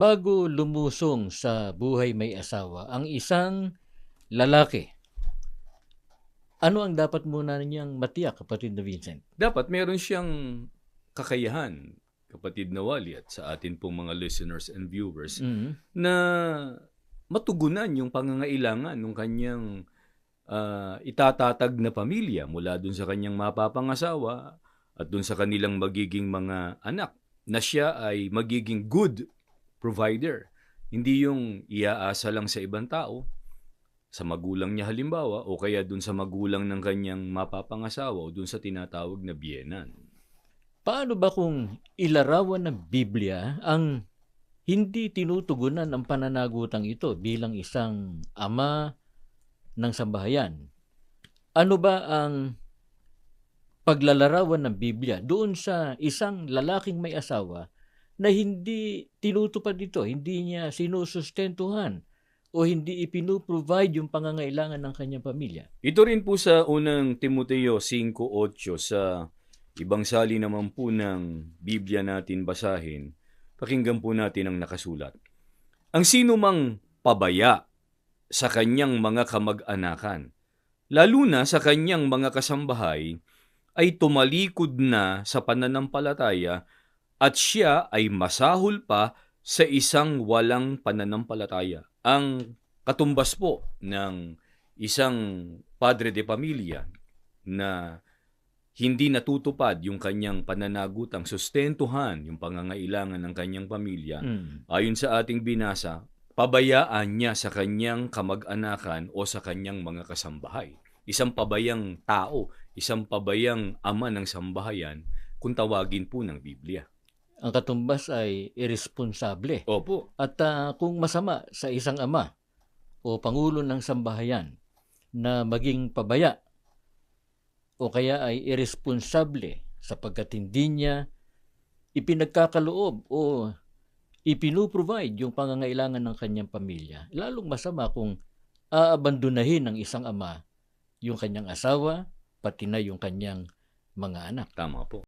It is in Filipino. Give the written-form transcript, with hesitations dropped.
Bago lumusong sa buhay may asawa ang isang lalaki, ano ang dapat muna niyang matiyak, kapatid na Vincent? Dapat meron siyang kakayahan, kapatid na Wally, at sa atin pong mga listeners and viewers, na matugunan yung pangangailangan ng kanyang itatatag na pamilya mula dun sa kanyang mapapangasawa at dun sa kanilang magiging mga anak, na siya ay magiging good provider. Hindi yung iaasa lang sa ibang tao, sa magulang niya halimbawa, o kaya dun sa magulang ng kanyang mapapangasawa o dun sa tinatawag na biyenan. Paano ba kung ilarawan ng Biblia ang hindi tinutugunan ang pananagutang ito bilang isang ama ng sambahayan? Ano ba ang paglalarawan ng Biblia doon sa isang lalaking may asawa na hindi tinutupad ito, hindi niya sinusustentuhan o hindi ipinuprovide yung pangangailangan ng kanyang pamilya? Ito rin po sa unang Timoteo 5:8, sa ibang sali naman po ng Biblia natin basahin. Pakinggan po natin ang nakasulat. Ang sino mang pabaya sa kanyang mga kamag-anakan, lalo na sa kanyang mga kasambahay, ay tumalikod na sa pananampalataya at siya ay masahol pa sa isang walang pananampalataya. Ang katumbas po ng isang padre de pamilya na hindi natutupad yung kanyang pananagutang sustentuhan yung pangangailangan ng kanyang pamilya, ayon sa ating binasa, pabayaan niya sa kanyang kamag-anakan o sa kanyang mga kasambahay. Isang pabayang tao, isang pabayang ama ng sambahayan, kung tawagin po ng Biblia. Ang katumbas ay irresponsable. Opo. At kung masama sa isang ama o pangulo ng sambahayan na maging pabaya o kaya ay irresponsable sapagkat hindi niya ipinagkakaloob o ipinuprovide yung pangangailangan ng kanyang pamilya, lalong masama kung aabandonahin ng isang ama yung kanyang asawa, pati na yung kanyang mga anak. Tama po.